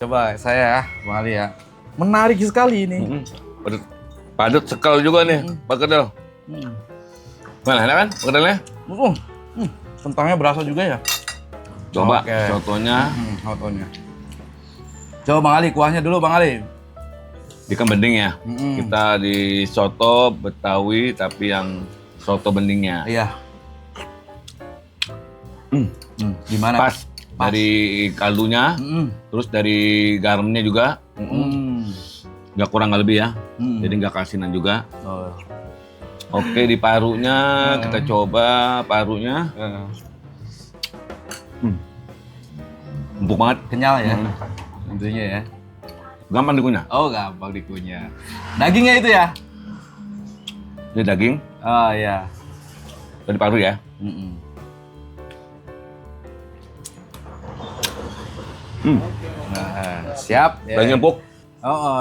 Coba saya, Bang Ali ya. Menarik sekali ini. Padat sekali juga nih, Pak Kedel. Mana enak kan Kedelnya? Kentangnya berasa juga ya. Coba Oke. sotonya. Sotonya. Coba Bang Ali, kuahnya dulu Bang Ali. Ikan bening ya. Kita di soto Betawi tapi yang soto beningsnya. Iya. Gimana? Pas. Dari kaldunya, terus dari garamnya juga, nggak kurang nggak lebih ya. Jadi nggak kasinan juga. Oh. Oke, di parunya kita coba parunya. Empuk banget. Kenyal ya. Tentunya ya. Gampang dikunyah. Oh, gampang dikunyah. Dagingnya itu ya? Ini daging, Oh iya. dari paru ya. Nah, siap. Daging empuk. Oh,